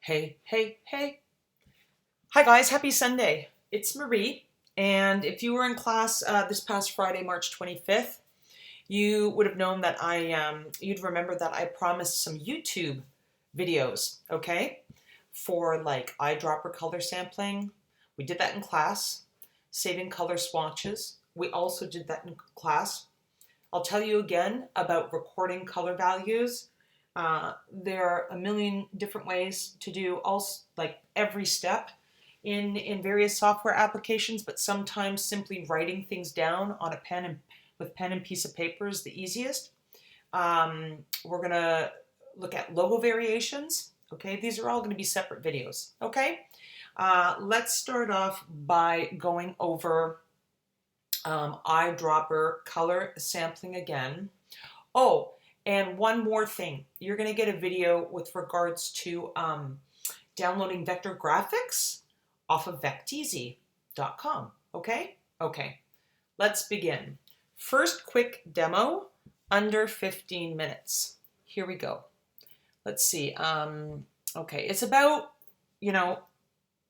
Hey, hey, hey. Hi guys, happy Sunday. It's Marie, and if you were in class this past Friday, March 25th, you would have known that you'd remember that I promised some YouTube videos, okay? For like eyedropper color sampling. We did that in class. Saving color swatches. We also did that in class. I'll tell you again about recording color values. There are a million different ways to do like every step in various software applications, but sometimes simply writing things down on a pen and with pen and piece of paper is the easiest. We're gonna look at logo variations. Okay, these are all going to be separate videos. Okay, let's start off by going over eyedropper color sampling again. Oh, and one more thing. You're going to get a video with regards to downloading vector graphics off of vecteezy.com. Okay? Okay. Let's begin. First quick demo, under 15 minutes. Here we go. Let's see. Okay, it's about,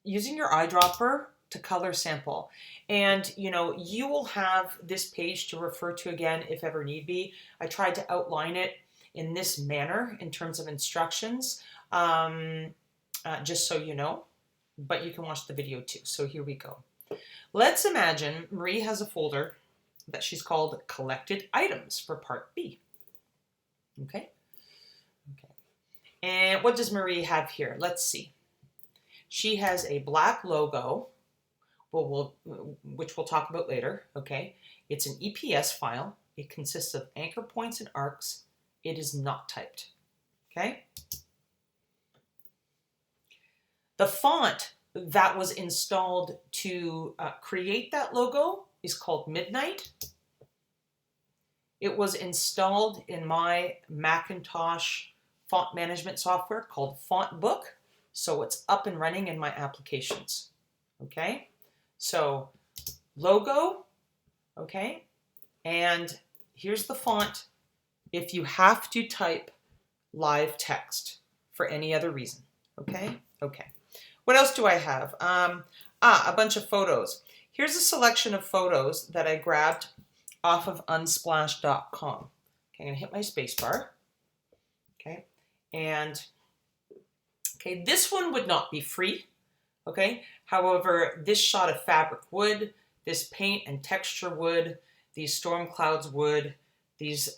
using your eyedropper to color sample. And, you will have this page to refer to again if ever need be. I tried to outline it in this manner in terms of instructions, just so you know, but you can watch the video too. So here we go. Let's imagine Marie has a folder that she's called Collected Items for Part B. Okay? Okay. And what does Marie have here? Let's see. She has a black logo, which we'll talk about later, okay? It's an EPS file. It consists of anchor points and arcs. It is not typed, okay? The font that was installed to create that logo is called Midnight. It was installed in my Macintosh font management software called FontBook, so it's up and running in my applications, okay? So logo, okay, and here's the font if you have to type live text for any other reason, okay? Okay. What else do I have? A bunch of photos. Here's a selection of photos that I grabbed off of unsplash.com. Okay, I'm gonna hit my space bar, okay, and okay, this one would not be free. Okay. However, this shot of fabric would, this paint and texture would, these storm clouds would, these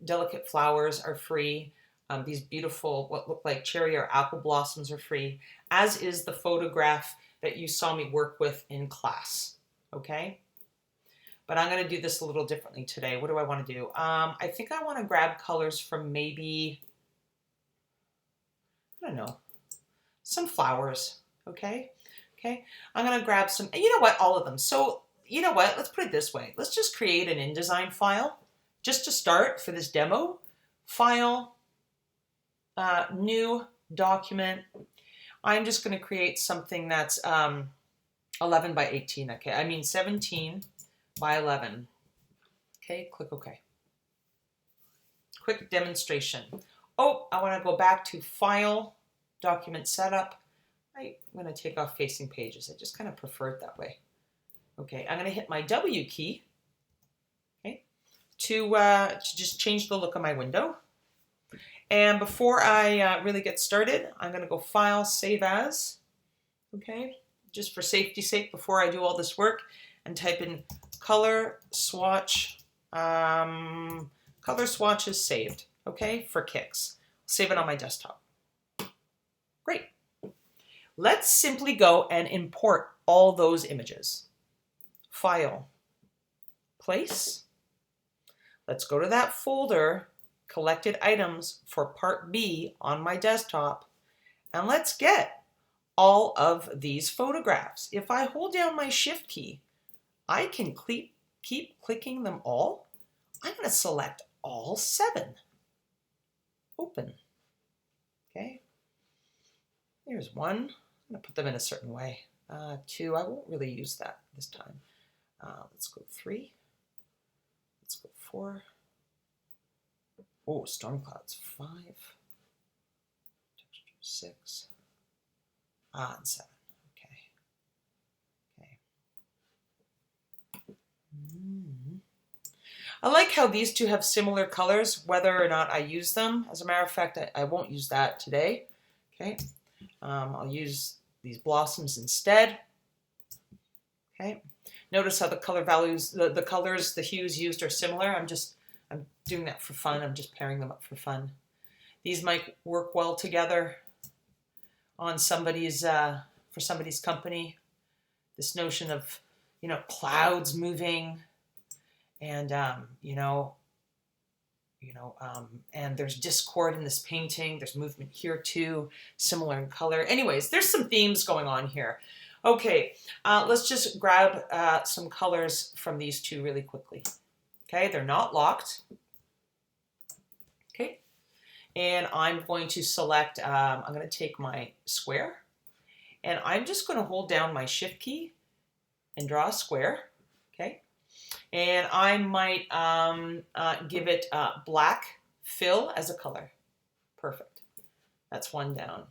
delicate flowers are free. These beautiful, what look like cherry or apple blossoms are free, as is the photograph that you saw me work with in class. Okay. But I'm going to do this a little differently today. What do I want to do? I think I want to grab colors from maybe, I don't know, some flowers. Okay. Okay. I'm going to grab some, you know what, all of them. So, you know what, let's put it this way. Let's just create an InDesign file just to start for this demo. File, new document. I'm just going to create something that's 11 by 18. Okay. I mean 17 by 11. Okay. Click OK. Quick demonstration. Oh, I want to go back to File, Document Setup. I'm going to take off facing pages. I just kind of prefer it that way. Okay, I'm going to hit my W key, okay, to just change the look of my window. And before I really get started, I'm going to go File, Save As, okay, just for safety's sake before I do all this work, and type in color swatch, color swatches saved, okay, for kicks. Save it on my desktop. Great. Let's simply go and import all those images. File, place. Let's go to that folder, collected items for Part B on my desktop, and let's get all of these photographs. If I hold down my Shift key, I can keep clicking them all. I'm going to select all 7. Open. Okay. Here's 1. I'm going to put them in a certain way. 2, I won't really use that this time. Let's go 3. Let's go 4. Oh, storm clouds. 5. Texture 6. And 7. Okay. Okay. I like how these two have similar colors, whether or not I use them. As a matter of fact, I won't use that today. Okay. I'll use these blossoms instead. Okay. Notice how the color values, the colors, the hues used are similar. I'm doing that for fun. I'm just pairing them up for fun. These might work well together on somebody's, for somebody's company. This notion of, clouds moving and, and there's discord in this painting. There's movement here too, similar in color. Anyways, there's some themes going on here. Okay, let's just grab some colors from these two really quickly. Okay, they're not locked. Okay, and I'm going to select, I'm going to take my square, and I'm just going to hold down my shift key and draw a square. Okay, and I might give it black fill as a color. Perfect. That's one down.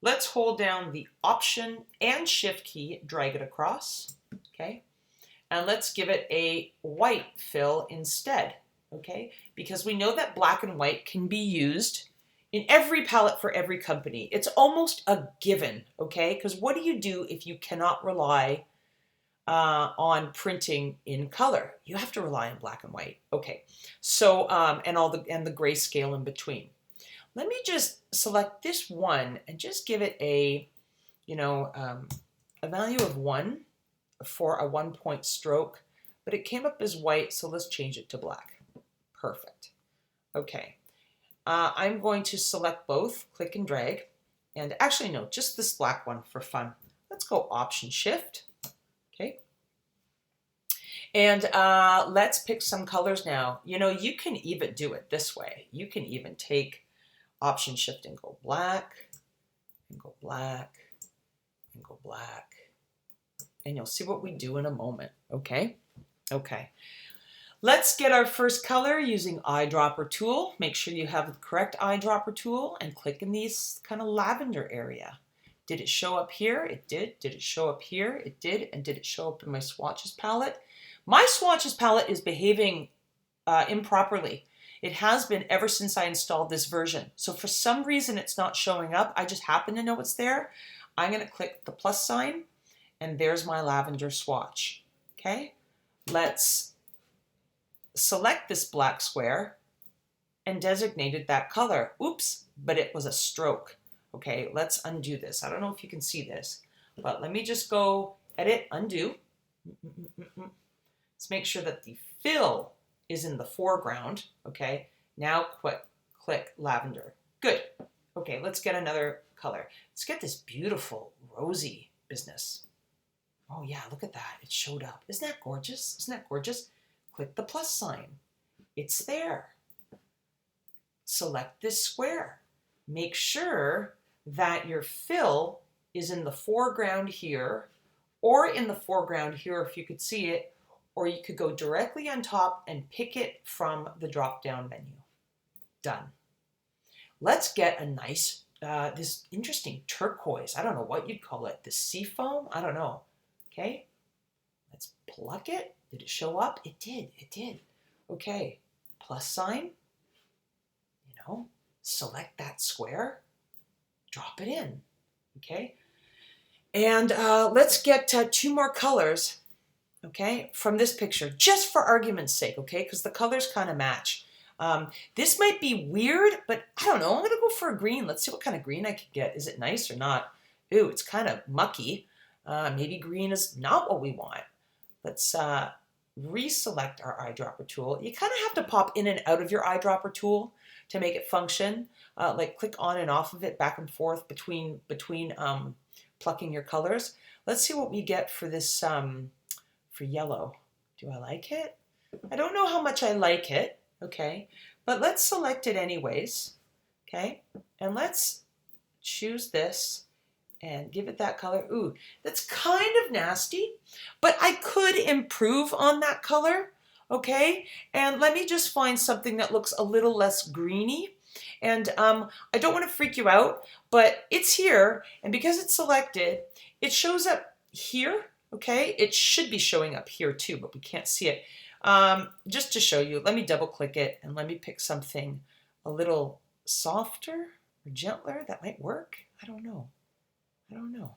Let's hold down the Option and Shift key, drag it across, okay? And let's give it a white fill instead, okay? Because we know that black and white can be used in every palette for every company. It's almost a given, okay? Because what do you do if you cannot rely on printing in color? You have to rely on black and white, okay? So, and the grayscale in between. Let me just select this one and just give it a, a value of 1 for a 1-point stroke, but it came up as white, so let's change it to black. Perfect. Okay. I'm going to select both, click and drag, and actually no, just this black one for fun. Let's go Option Shift. Okay. And let's pick some colors now. You can even do it this way. You can even take Option Shift and go black, and go black, and go black. And you'll see what we do in a moment, okay? Okay. Let's get our first color using Eyedropper Tool. Make sure you have the correct Eyedropper Tool and click in these kind of lavender area. Did it show up here? It did. Did it show up here? It did. And did it show up in my swatches palette? My swatches palette is behaving improperly. It has been ever since I installed this version. So for some reason it's not showing up. I just happen to know it's there. I'm going to click the plus sign and there's my lavender swatch. Okay, let's select this black square and designated that color. Oops, but it was a stroke. Okay, let's undo this. I don't know if you can see this, but let me just go edit, undo. Let's make sure that the fill is in the foreground. Okay, now click lavender. Good. Okay, let's get another color. Let's get this beautiful rosy business. Oh yeah, look at that. It showed up. Isn't that gorgeous? Isn't that gorgeous? Click the plus sign. It's there. Select this square. Make sure that your fill is in the foreground here, or in the foreground here if you could see it, or you could go directly on top and pick it from the drop-down menu. Done. Let's get a nice, this interesting turquoise. I don't know what you'd call it. The sea foam? I don't know. Okay. Let's pluck it. Did it show up? It did. It did. Okay. Plus sign. Select that square. Drop it in. Okay. And let's get 2 more colors. Okay, from this picture, just for argument's sake, okay, because the colors kind of match. This might be weird, but I don't know. I'm going to go for a green. Let's see what kind of green I can get. Is it nice or not? Ooh, it's kind of mucky. Maybe green is not what we want. Let's reselect our eyedropper tool. You kind of have to pop in and out of your eyedropper tool to make it function. Like click on and off of it, back and forth between plucking your colors. Let's see what we get for this for yellow. Do I like it? I don't know how much I like it, okay, but let's select it anyways, okay, and let's choose this and give it that color. Ooh, that's kind of nasty, but I could improve on that color, okay, and let me just find something that looks a little less greeny, And I don't want to freak you out, but it's here, and because it's selected, it shows up here, okay? It should be showing up here too, but we can't see it. Just to show you, let me double click it and let me pick something a little softer or gentler. That might work. I don't know. I don't know.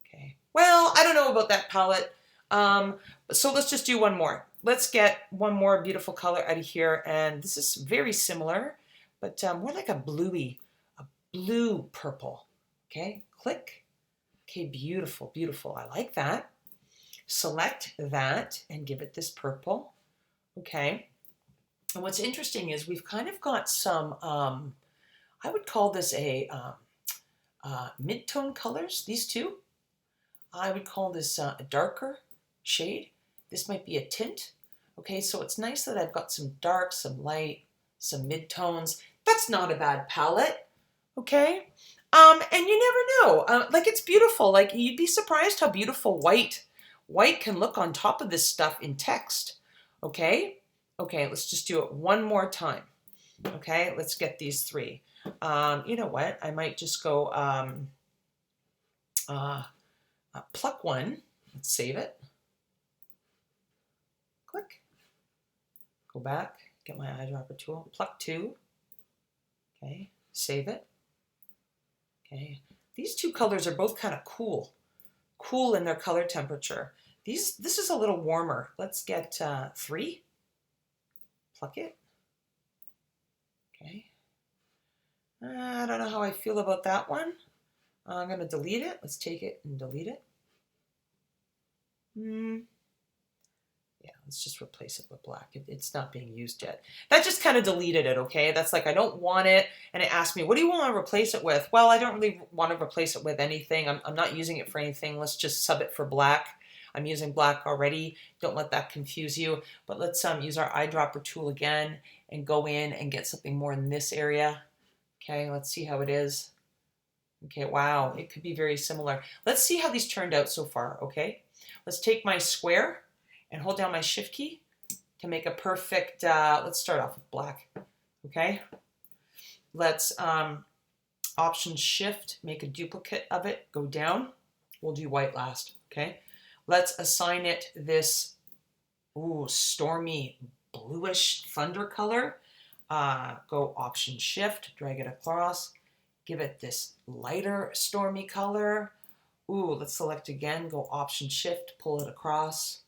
Okay. Well, I don't know about that palette. So let's just do one more. Let's get one more beautiful color out of here. And this is very similar, but more like a bluey, a blue purple. Okay, click. Okay, beautiful, beautiful. I like that. Select that and give it this purple. Okay. And what's interesting is we've kind of got some, I would call this a mid-tone colors, these two. I would call this a darker shade. This might be a tint. Okay, so it's nice that I've got some dark, some light, some mid-tones. That's not a bad palette, okay? And you never know. Like, it's beautiful. Like, you'd be surprised how beautiful white can look on top of this stuff in text, okay? Okay, let's just do it one more time. Okay, let's get these three. You know what? I might just go pluck one. Let's save it. Click. Go back. Get my eyedropper tool. Pluck two. Okay, save it. Okay, these two colors are both kind of cool in their color temperature. This is a little warmer. Let's get three. Pluck it. Okay. I don't know how I feel about that one. I'm going to delete it. Let's take it and delete it. Yeah, let's just replace it with black. It's not being used yet. That just kind of deleted it, okay? That's like, I don't want it. And it asked me, what do you want to replace it with? Well, I don't really want to replace it with anything. I'm not using it for anything. Let's just sub it for black. I'm using black already. Don't let that confuse you. But let's use our eyedropper tool again and go in and get something more in this area. Okay, let's see how it is. Okay, wow, it could be very similar. Let's see how these turned out so far, okay? Let's take my square and hold down my shift key to make a perfect, let's start off with black, okay? Let's option shift, make a duplicate of it, go down. We'll do white last, okay? Let's assign it this, ooh, stormy bluish thunder color. Go option shift, drag it across, give it this lighter stormy color. Ooh, let's select again, go option shift, pull it across,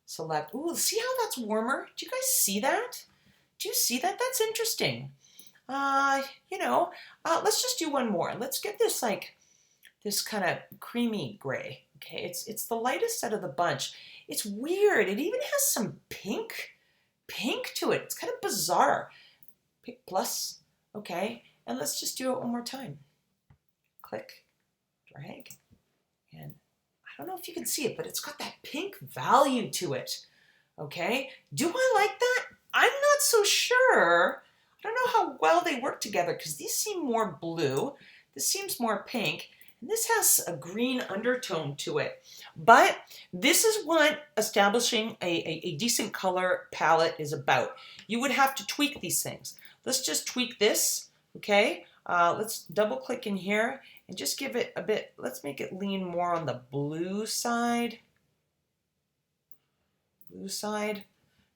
select. Ooh, see how that's warmer? Do you guys see that? Do you see that? That's interesting. You know, let's just do one more. Let's get this like this kind of creamy gray. Okay, it's the lightest out of the bunch. It's weird. It even has some pink to it. It's kind of bizarre. Pick plus. Okay, and let's just do it one more time. Click, drag, and I don't know if you can see it, but it's got that pink value to it. Okay, do I like that? I'm not so sure. I don't know how well they work together because these seem more blue. This seems more pink. And this has a green undertone to it. But this is what establishing a decent color palette is about. You would have to tweak these things. Let's just tweak this, okay? Let's double click in here and just give it a bit, let's make it lean more on the blue side. Blue side.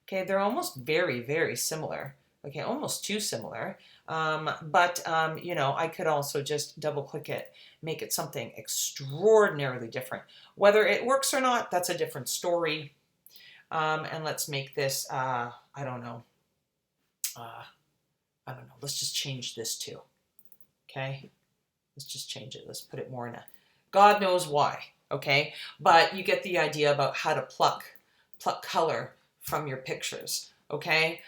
Okay, they're almost very, very similar. Okay, almost too similar. You know, I could also just double click it, make it something extraordinarily different. Whether it works or not, that's a different story. And let's make this, I don't know. Let's just change this too. Okay, let's just change it. Let's put it more in a, God knows why. Okay, but you get the idea about how to pluck color from your pictures. Okay,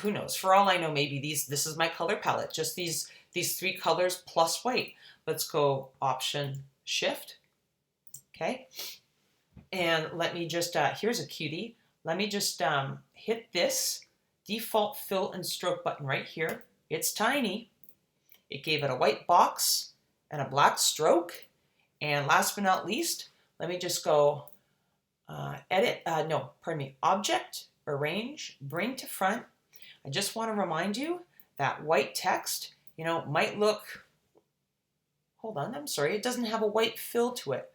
who knows? For all I know, maybe this is my color palette. Just these three colors plus white. Let's go option shift. Okay, and let me just here's a cutie. Let me just hit this default fill and stroke button right here. It's tiny. It gave it a white box and a black stroke. And last but not least, let me just go object, arrange, bring to front. I just want to remind you that white text, you know, might look, hold on, I'm sorry, it doesn't have a white fill to it.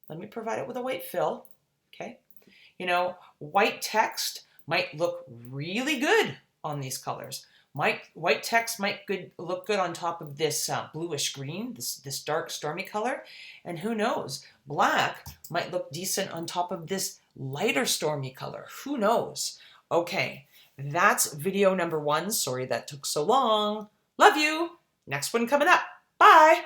Let me provide it with a white fill, okay? You know, white text might look really good on these colors. White text might look good on top of this bluish green, this dark stormy color. And who knows, black might look decent on top of this lighter stormy color. Who knows? Okay, that's video number 1. Sorry that took so long. Love you. Next one coming up. Bye.